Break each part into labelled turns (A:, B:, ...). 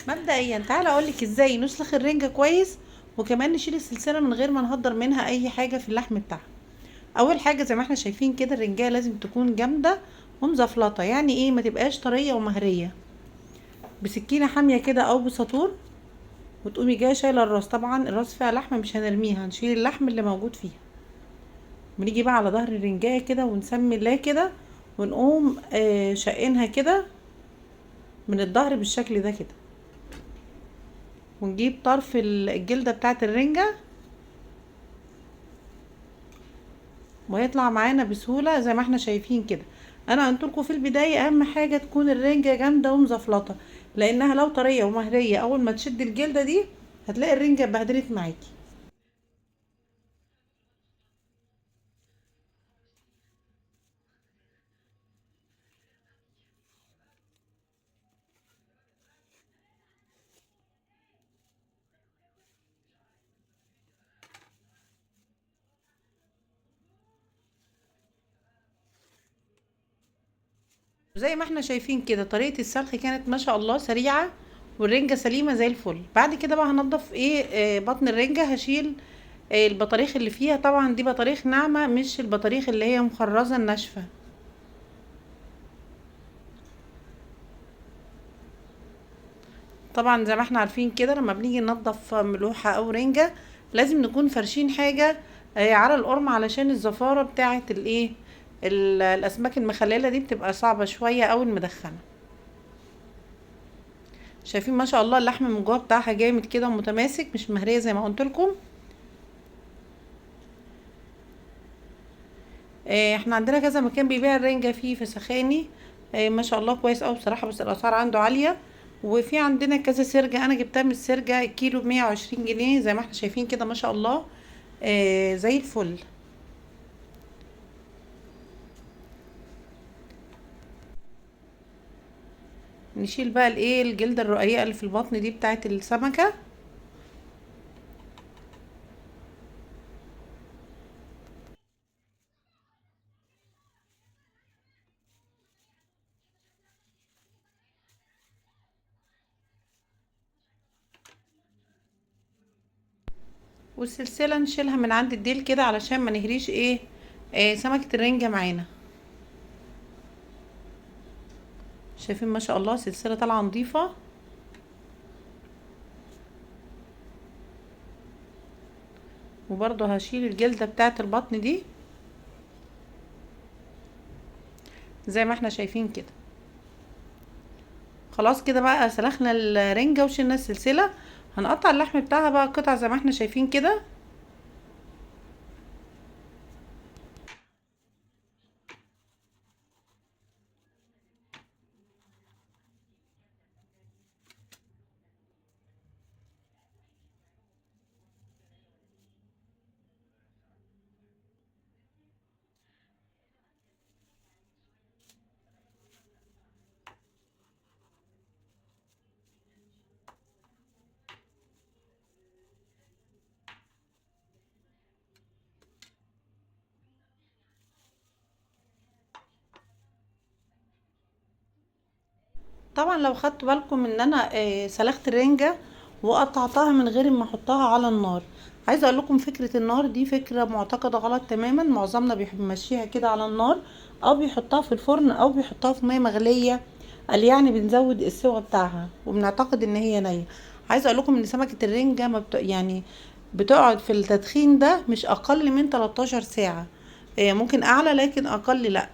A: مبدئيا تعالى اقولك ازاي نسلخ الرنجة كويس، وكمان نشيل السلسلة من غير ما نهدر منها اي حاجة في اللحم بتاعها. اول حاجة زي ما احنا شايفين كده الرنجة لازم تكون جامدة ومزفلطة، يعني ايه؟ ما تبقاش طرية ومهرية. بسكينة حامية كده او بساطور، وتقومي جايه شايله الراس. طبعا الراس فيها لحمه مش هنرميها، هنشيل اللحم اللي موجود فيها. بنيجي بقى على ظهر الرنجايه كده ونسمي الله كده، ونقوم شقينها كده من الظهر بالشكل ده كده، ونجيب طرف الجلده بتاعه الرنجه، وهيطلع معانا بسهوله زي ما احنا شايفين كده. انا قلت لكم في البدايه اهم حاجه تكون الرنجه جامده ومزفلطه، لانها لو طريه ومهريه اول ما تشد الجلده دي هتلاقي الرنجه اتبهدلت معاكي. زي ما احنا شايفين كده طريقة السلخ كانت ما شاء الله سريعة، والرنجة سليمة زي الفل. بعد كده بقى هنضف ايه بطن الرنجة. هشيل البطاريخ اللي فيها. طبعا دي بطاريخ ناعمة، مش البطاريخ اللي هي مخرزة الناشفة. طبعا زي ما احنا عارفين كده لما بنيجي ننضف ملوحة او رنجة لازم نكون فرشين حاجة على القرم، علشان الزفارة بتاعة الايه الاسماك المخللة دي بتبقى صعبة شوية او المدخنة. شايفين ما شاء الله اللحم من جوه بتاعها جامد كده ومتماسك، مش مهرية زي ما قلت لكم. احنا عندنا كذا مكان بيبيع الرنجة فيه فسخاني. ما شاء الله كويس اوي بصراحة، بس الاسعار عنده عالية. وفي عندنا كذا سرجة، انا جبتها من السرجة الكيلو ب120 جنيه زي ما احنا شايفين كده ما شاء الله. زي الفل. نشيل بقى الايه الجلدة الرقيقة اللي في البطن دي بتاعت السمكة. والسلسلة نشيلها من عند الديل كده علشان ما نهريش ايه سمكة الرنجة معانا. شايفين ما شاء الله سلسلة طالعة نظيفة. وبرضه هشيل الجلدة بتاعت البطن دي زي ما احنا شايفين كده. خلاص كده بقى سلخنا الرنجة وشلنا السلسلة. هنقطع اللحم بتاعها بقى قطع زي ما احنا شايفين كده. طبعا لو خدتوا بالكم ان انا سلخت الرنجة وقطعتها من غير ما احطها على النار. عايزه اقول لكم فكرة النار دي فكرة معتقدة غلط تماما. معظمنا بيحب يمشيها كده على النار، او بيحطها في الفرن، او بيحطها في مية مغلية. قال يعني بنزود السوا بتاعها وبنعتقد ان هي نية. عايزه اقول لكم ان سمكة الرنجة ما يعني بتقعد في التدخين ده مش اقل من 13 ساعة. ممكن اعلى لكن اقل لا.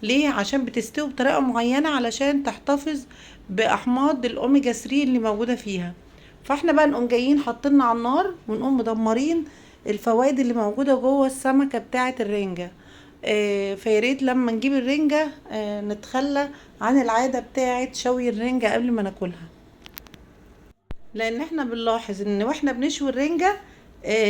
A: ليه؟ عشان بتستوي بطريقة معينة علشان تحتفظ بأحماض الأوميجا 3 اللي موجودة فيها. فاحنا بقى نقوم جايين حاطينها على النار ونقوم مدمرين الفوائد اللي موجودة جوه السمكة بتاعة الرنجة. فياريت لما نجيب الرنجة نتخلى عن العادة بتاعة شوي الرنجة قبل ما ناكلها. لان احنا بنلاحظ ان واحنا بنشوي الرنجة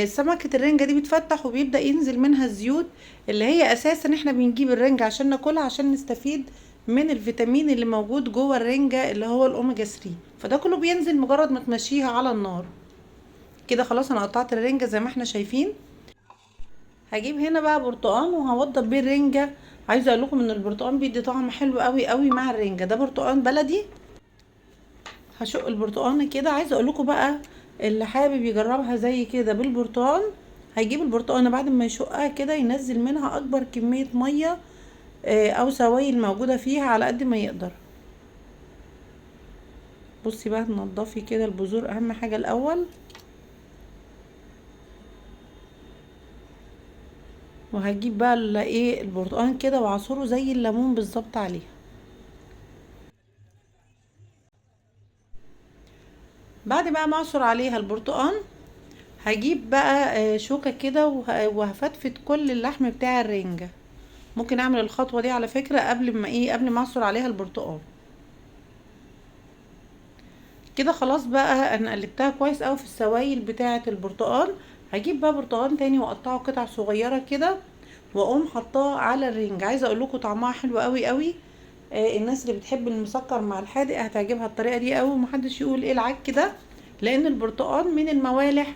A: سمكة الرنجة دي بتفتح وبيبدأ ينزل منها الزيوت، اللي هي اساسا احنا بنجيب الرنجة عشان ناكلها، عشان نستفيد من الفيتامين اللي موجود جوه الرنجة اللي هو الاوميجا 3. فده كله بينزل مجرد ما تمشيها على النار. كده خلاص انا قطعت الرنجة زي ما احنا شايفين. هجيب هنا بقى برتقان وهوضب بيه الرنجة. عايزه اقول لكم ان البرتقان بيدي طعم حلو قوي قوي مع الرنجة. ده برتقان بلدي. هشق البرتقانه كده. عايزه اقول لكم بقى اللي حابب يجربها زي كده بالبرتقان، هيجيب البرتقانه بعد ما يشقها كده ينزل منها اكبر كميه ميه او سوائل موجوده فيها على قد ما يقدر. بصي بقى تنضفي كده البذور اهم حاجه الاول، وهجيب بقى ايه البرتقان كده وعصره زي الليمون بالظبط عليها. بعد بقى ما اعصر عليها البرتقان، هجيب بقى شوكة كده وهفتفت كل اللحم بتاع الرنجة. ممكن اعمل الخطوة دي على فكرة قبل ما اعصر عليها البرتقان. كده خلاص بقى انا قلبتها كويس اوي في السوائل بتاعة البرتقان. هجيب بقى برتقان تاني واقطعه قطع صغيرة كده واقوم حطاه على الرنج. عايزه اقول لكم طعمها حلو قوي قوي. الناس اللي بتحب المسكر مع الحادق هتعجبها الطريقه دي قوي، ومحدش يقول ايه العك ده، لان البرتقال من الموالح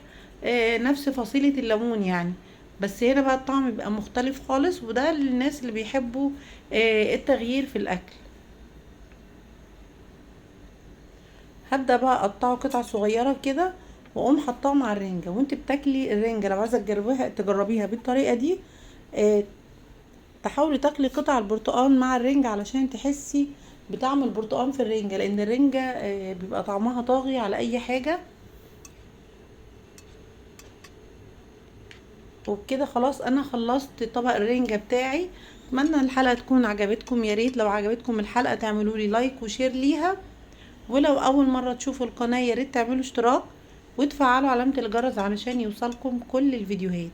A: نفس فصيله الليمون يعني. بس هنا بقى الطعم بيبقى مختلف خالص، وده للناس اللي بيحبوا التغيير في الاكل. هبدا بقى اقطعه قطع صغيره كده واقوم حطاه مع الرنجه. وانت بتاكلي الرنجه لو عايزه تجربيها بالطريقه دي، آه، تحاولي تاكلي قطع البرتقال مع الرنجة علشان تحسي بطعم البرتقال في الرنجة، لان الرنجة بيبقى طعمها طاغي على اي حاجة. وبكده خلاص انا خلصت طبق الرنجة بتاعي. اتمنى الحلقة تكون عجبتكم. يا ريت لو عجبتكم الحلقة تعملوا لي لايك وشير ليها، ولو اول مرة تشوفوا القناة يا ريت تعملوا اشتراك وتفعلوا علامة الجرس علشان يوصلكم كل الفيديوهات.